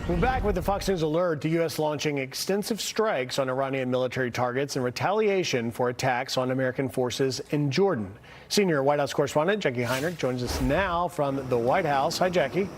We're back with the Fox News alert to U.S. launching extensive strikes on Iranian military targets in retaliation for attacks on American forces in Jordan. Senior White House correspondent Jackie Heinrich joins us now from the White House. Hi, Jackie.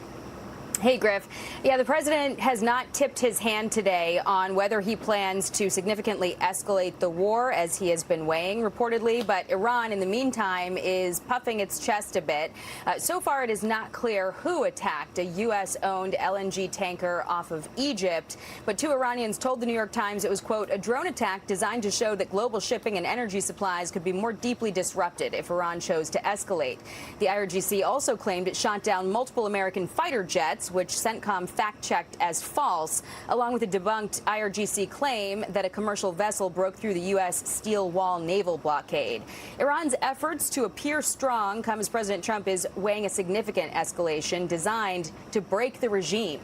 Hey, Griff. Yeah, the president has not tipped his hand today on whether he plans to significantly escalate the war, as he has been weighing reportedly. But Iran, in the meantime, is puffing its chest a bit. So far, it is not clear who attacked a U.S.-owned LNG tanker off of Egypt. But two Iranians told the New York Times it was, quote, a drone attack designed to show that global shipping and energy supplies could be more deeply disrupted if Iran chose to escalate. The IRGC also claimed it shot down multiple American fighter jets, which CENTCOM fact-checked as false, along with a debunked IRGC claim that a commercial vessel broke through the U.S. steel wall naval blockade. Iran's efforts to appear strong come as President Trump is weighing a significant escalation designed to break the regime.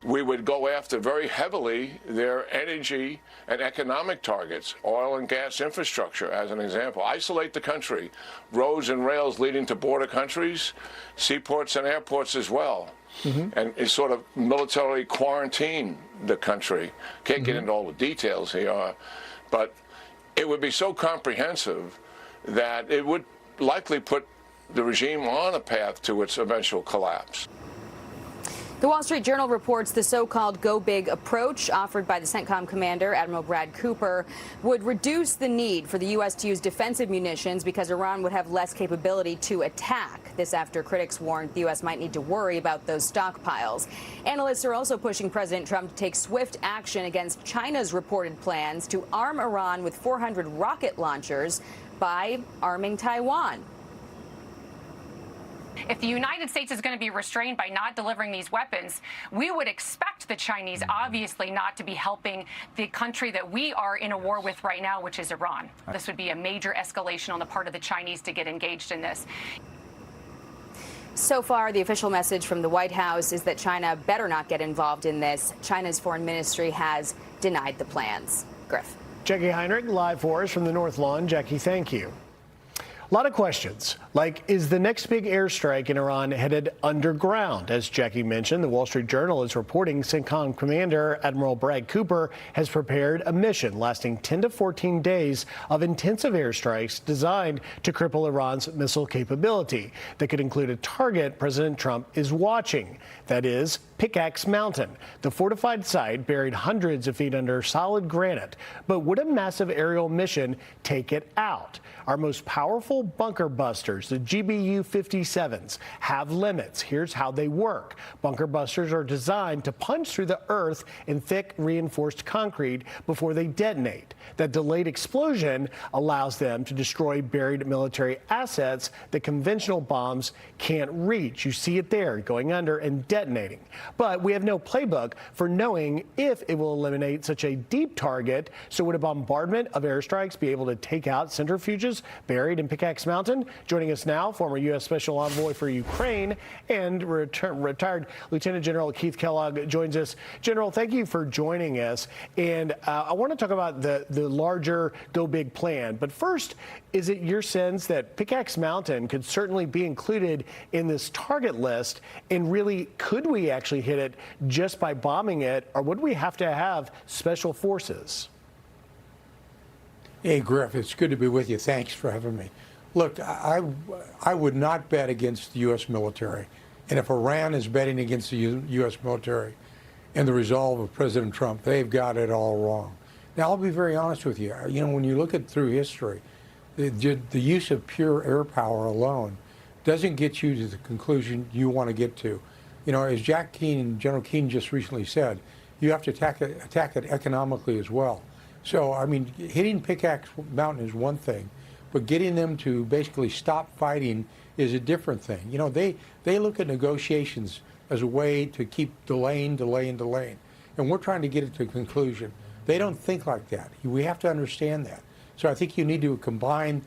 We would go after very heavily their energy and economic targets, oil and gas infrastructure, as an example. Isolate the country, roads and rails leading to border countries, seaports and airports as well, and sort of militarily quarantine the country. Can't get into all the details here, but it would be so comprehensive that it would likely put the regime on a path to its eventual collapse. The Wall Street Journal reports the so-called go big approach offered by the CENTCOM commander, Admiral Brad Cooper, would reduce the need for the U.S. to use defensive munitions because Iran would have less capability to attack. This after critics warned the U.S. might need to worry about those stockpiles. Analysts are also pushing President Trump to take swift action against China's reported plans to arm Iran with 400 rocket launchers by arming Taiwan. If the United States is going to be restrained by not delivering these weapons, we would expect the Chinese obviously not to be helping the country that we are in a war with right now, which is Iran. This would be a major escalation on the part of the Chinese to get engaged in this. So far, the official message from the White House is that China better not get involved in this. China's foreign ministry has denied the plans. Griff. Jackie Heinrich, live for us from the North Lawn. Jackie, thank you. A lot of questions, like, is the next big airstrike in Iran headed underground? As Jackie mentioned, the Wall Street Journal is reporting CENTCOM Commander Admiral Brad Cooper has prepared a mission lasting 10 to 14 days of intensive airstrikes designed to cripple Iran's missile capability that could include a target President Trump is watching. That is Pickaxe Mountain, the fortified site buried hundreds of feet under solid granite. But would a massive aerial mission take it out? Our most powerful bunker busters, the GBU-57s, have limits. Here's how they work. Bunker busters are designed to punch through the earth in thick reinforced concrete before they detonate. That delayed explosion allows them to destroy buried military assets that conventional bombs can't reach. You see it there, going under and detonating. But we have no playbook for knowing if it will eliminate such a deep target. So would a bombardment of airstrikes be able to take out centrifuges buried in Pickaxe Mountain? Joining us now, former U.S. Special Envoy for Ukraine and retired Lieutenant General Keith Kellogg joins us. General, thank you for joining us. And I want to talk about the larger Go Big plan. But first, is it your sense that Pickaxe Mountain could certainly be included in this target list? And really, could we actually hit it just by bombing it, or would we have to have special forces? Hey, Griff, it's good to be with you. Thanks for having me. Look, I would not bet against the U.S. military. And if Iran is betting against the U.S. military and the resolve of President Trump, they've got it all wrong. Now, I'll be very honest with you. You know, when you look at through history, the use of pure air power alone doesn't get you to the conclusion you want to get to. You know, as Jack Keane, General Keane just recently said, you have to attack it economically as well. So, I mean, hitting Pickaxe Mountain is one thing, but getting them to basically stop fighting is a different thing. You know, they look at negotiations as a way to keep delaying. And we're trying to get it to a conclusion. They don't think like that. We have to understand that. So I think you need to combine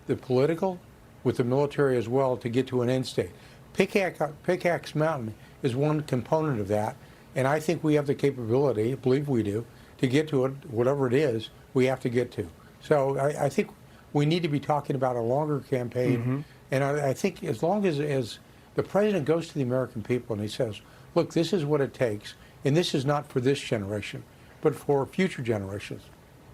the political with the military as well to get to an end state. Pickaxe Mountain is one component of that, and I think we have the capability, I believe we do, to get to it, whatever it is, we have to get to. So I think we need to be talking about a longer campaign, and I think as long as the president goes to the American people and he says, look, this is what it takes, and this is not for this generation, but for future generations,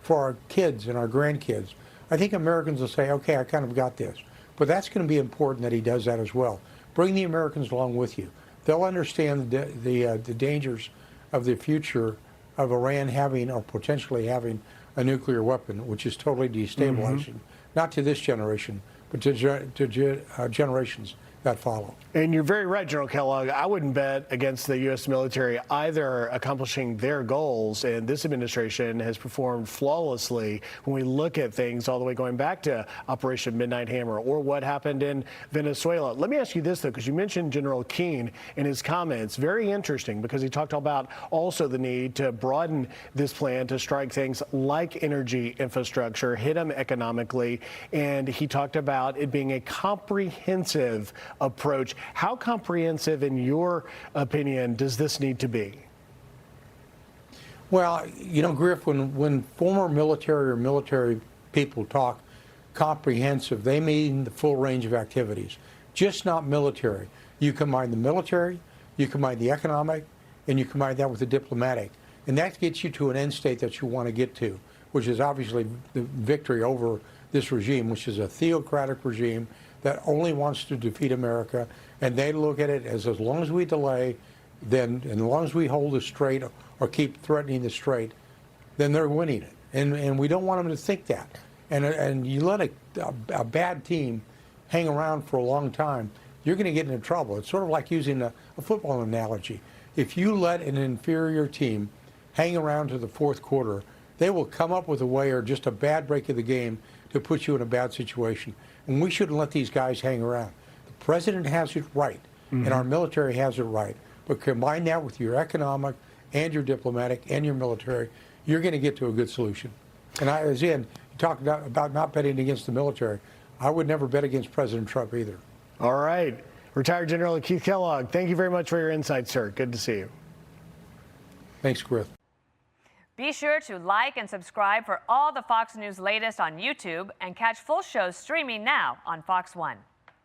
for our kids and our grandkids. I think Americans will say, okay, I kind of got this. But that's going to be important that he does that as well. Bring the Americans along with you. They'll understand the dangers of the future of Iran having or potentially having a nuclear weapon, which is totally destabilizing, not to this generation, but to generations that follow. And you're very right, General Kellogg. I wouldn't bet against the U.S. military either accomplishing their goals, and this administration has performed flawlessly when we look at things all the way going back to Operation Midnight Hammer or what happened in Venezuela. Let me ask you this, though, because you mentioned General Keane in his comments. Very interesting, because he talked about also the need to broaden this plan to strike things like energy infrastructure, hit them economically, and he talked about it being a comprehensive approach. How comprehensive, in your opinion, does this need to be? Well, you know, Griff, when former military or military people talk comprehensive, they mean the full range of activities, just not military. You combine the military, you combine the economic, and you combine that with the diplomatic. And that gets you to an end state that you want to get to, which is obviously the victory over this regime, which is a theocratic regime that only wants to defeat America, and they look at it as long as we delay, then as long as we hold the strait or keep threatening the strait, then they're winning it. And we don't want them to think that. And you let a bad team hang around for a long time, you're going to get into trouble. It's sort of like using a football analogy. If you let an inferior team hang around to the fourth quarter, they will come up with a way or just a bad break of the game to put you in a bad situation. And we shouldn't let these guys hang around. The president has it right, and our military has it right. But combine that with your economic and your diplomatic and your military, you're going to get to a good solution. And you talked about not betting against the military. I would never bet against President Trump either. All right. Retired General Keith Kellogg, thank you very much for your insight, sir. Good to see you. Thanks, Griff. Be sure to like and subscribe for all the Fox News latest on YouTube and catch full shows streaming now on Fox One.